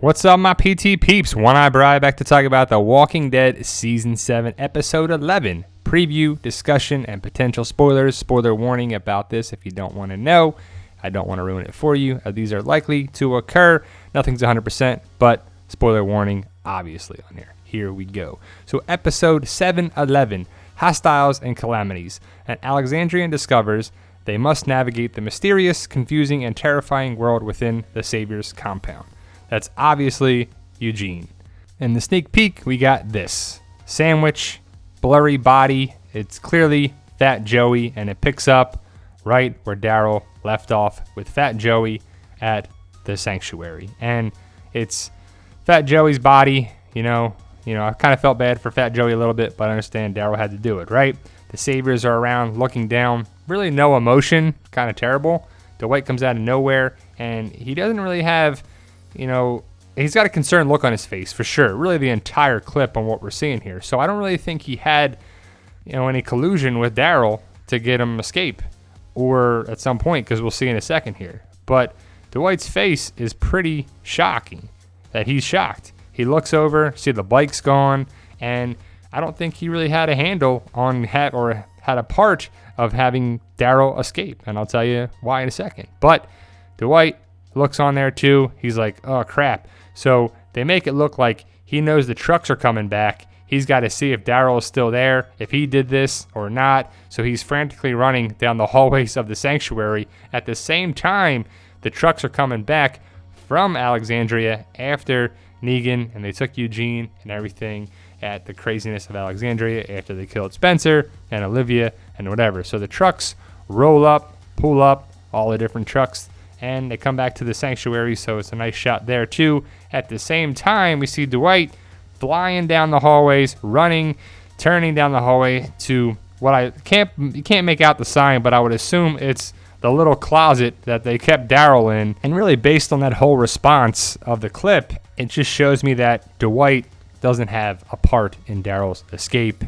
What's up, my PT peeps? One Eye Bri back to talk about The Walking Dead Season 7, Episode 11. Preview, discussion, and potential spoilers. Spoiler warning about this if you don't want to know. I don't want to ruin it for you. These are likely to occur. Nothing's 100%, but spoiler warning, obviously, on here. Here we go. So Episode 7-11, Hostiles and Calamities. An Alexandrian discovers they must navigate the mysterious, confusing, and terrifying world within the Savior's compound. That's obviously Eugene. In the sneak peek, we got this. Sandwich, blurry body. It's clearly Fat Joey, and it picks up right where Daryl left off with Fat Joey at the sanctuary. And it's Fat Joey's body, you know, I kind of felt bad for Fat Joey a little bit, but I understand Daryl had to do it, right? The Saviors are around looking down. Really no emotion, kind of terrible. Dwight comes out of nowhere, and he doesn't really have... he's got a concerned look on his face for sure. Really the entire clip on what we're seeing here. So I don't really think he had, any collusion with Daryl to get him escape. Or at some point, because we'll see in a second here. But Dwight's face is pretty shocking. That he's shocked. He looks over, see the bike's gone, and I don't think he really had a handle on had a part of having Daryl escape. And I'll tell you why in a second. But Dwight looks on there too. He's like, oh crap. So they make it look like he knows the trucks are coming back. He's got to see if Daryl is still there, if he did this or not. So he's frantically running down the hallways of the sanctuary. At the same time, the trucks are coming back from Alexandria after Negan, and they took Eugene and everything at the craziness of Alexandria after they killed Spencer and Olivia and whatever. So the trucks roll up, pull up, all the different trucks, and they come back to the sanctuary, so it's a nice shot there too. At the same time, we see Dwight flying down the hallways, running, turning down the hallway to what you can't make out the sign, but I would assume it's the little closet that they kept Daryl in. And really based on that whole response of the clip, it just shows me that Dwight doesn't have a part in Daryl's escape.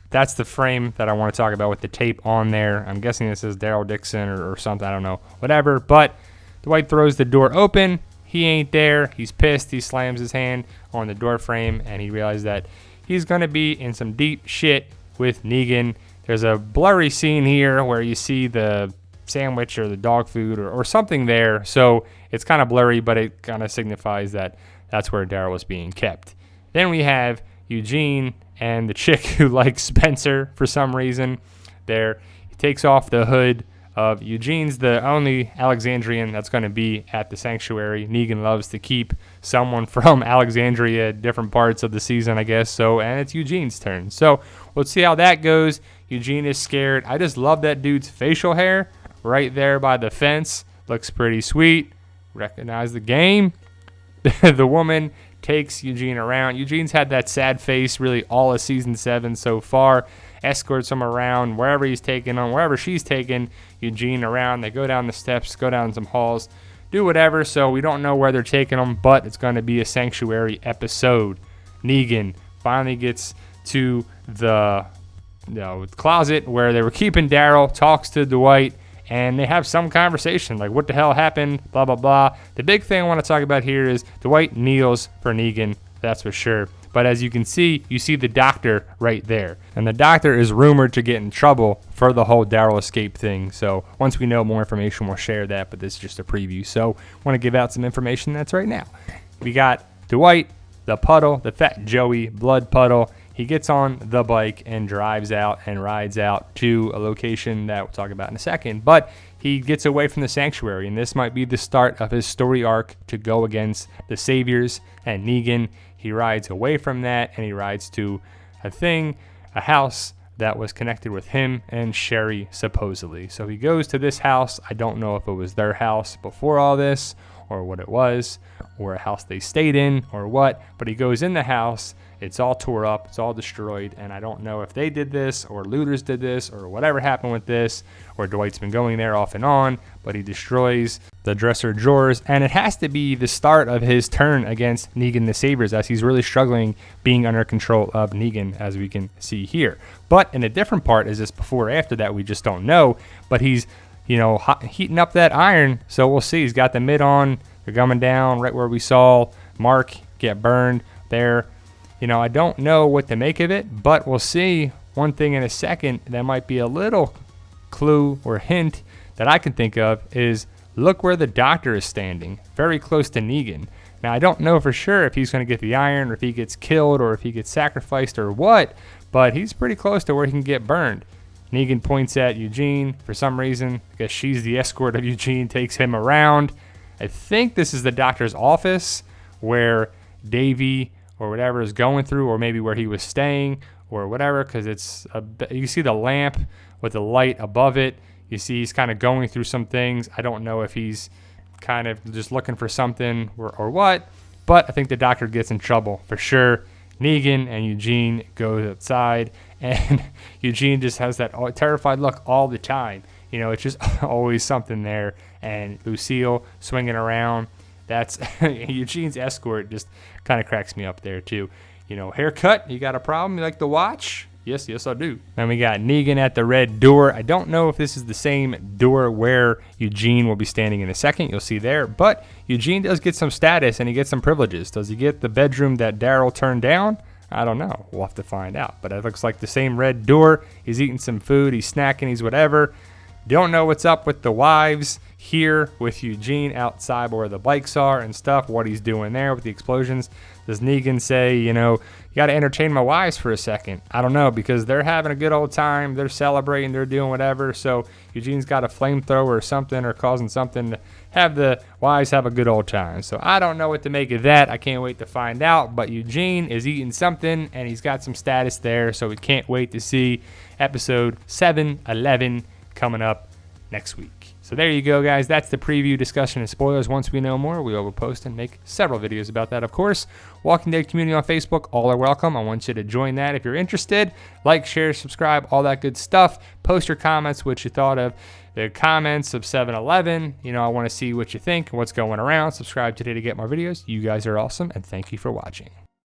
That's the frame that I want to talk about with the tape on there. I'm guessing this is Daryl Dixon or something. I don't know. Whatever. But Dwight throws the door open. He ain't there. He's pissed. He slams his hand on the door frame, and he realizes that he's going to be in some deep shit with Negan. There's a blurry scene here where you see the sandwich or the dog food or something there. So it's kind of blurry, but it kind of signifies that that's where Daryl was being kept. Then we have Eugene and the chick who likes Spencer for some reason. There, he takes off the hood of Eugene's the only Alexandrian that's going to be at the sanctuary. Negan loves to keep someone from Alexandria at different parts of the season, I guess. So, and it's Eugene's turn. So let's see how that goes. Eugene is scared. I just love that dude's facial hair right there by the fence. Looks pretty sweet. Recognize the game. The woman takes Eugene around. Eugene's had that sad face really all of season 7 so far. Escorts him around wherever he's taking him, wherever she's taking Eugene around. They go down the steps, go down some halls, do whatever. So we don't know where they're taking him, but it's going to be a sanctuary episode. Negan finally gets to the closet where they were keeping Daryl, talks to Dwight, and they have some conversation like, what the hell happened, blah, blah, blah. The big thing I want to talk about here is Dwight kneels for Negan, that's for sure. But as you can see, you see the doctor right there. And the doctor is rumored to get in trouble for the whole Daryl escape thing. So once we know more information, we'll share that, but this is just a preview. So I want to give out some information that's right now. We got Dwight, the puddle, the Fat Joey blood puddle. He gets on the bike and drives out and rides out to a location that we'll talk about in a second. But he gets away from the sanctuary, and this might be the start of his story arc to go against the Saviors and Negan. He rides away from that, and he rides to a house that was connected with him and Sherry, supposedly. So he goes to this house. I don't know if it was their house before all this or what it was, or a house they stayed in or what, but he goes in the house. It's all tore up, it's all destroyed, and I don't know if they did this or looters did this or whatever happened with this, or Dwight's been going there off and on, but he destroys the dresser drawers, and it has to be the start of his turn against Negan the Saviors, as he's really struggling being under control of Negan, as we can see here. But in a different part, is this before or after that, we just don't know, but he's heating up that iron, so we'll see. He's got the mitt on, They're coming down right where we saw Mark get burned there. I don't know what to make of it, but we'll see. One thing in a second that might be a little clue or hint that I can think of is look where the doctor is standing, very close to Negan. Now, I don't know for sure if he's going to get the iron or if he gets killed or if he gets sacrificed or what, but he's pretty close to where he can get burned. Negan points at Eugene for some reason because she's the escort of Eugene, takes him around. I think this is the doctor's office where Davey or whatever is going through, or maybe where he was staying or whatever, because you see the lamp with the light above it. You see he's kind of going through some things. I don't know if he's kind of just looking for something or what, but I think the doctor gets in trouble for sure. Negan and Eugene go outside, and Eugene just has that terrified look all the time. It's just always something there. And Lucille swinging around. That's Eugene's escort just kind of cracks me up there too. Haircut, you got a problem? You like the watch? Yes, I do. Then we got Negan at the red door. I don't know if this is the same door where Eugene will be standing in a second. You'll see there. But Eugene does get some status and he gets some privileges. Does he get the bedroom that Daryl turned down? I don't know. We'll have to find out. But it looks like the same red door. He's eating some food. He's snacking. He's whatever. Don't know what's up with the wives here with Eugene outside where the bikes are and stuff, what he's doing there with the explosions. Does Negan say, you got to entertain my wives for a second? I don't know, because they're having a good old time. They're celebrating. They're doing whatever. So Eugene's got a flamethrower or something, or causing something to have the wives have a good old time. So I don't know what to make of that. I can't wait to find out. But Eugene is eating something, and he's got some status there. So we can't wait to see episode 7-11 coming up next week. So there you go, guys. That's the preview, discussion, and spoilers. Once we know more, we will post and make several videos about that, of course. Walking Dead community on Facebook, all are welcome. I want you to join that if you're interested. Like, share, subscribe, all that good stuff. Post your comments, what you thought of the comments of 7-11. I want to see what you think and what's going around. Subscribe today to get more videos. You guys are awesome, and thank you for watching.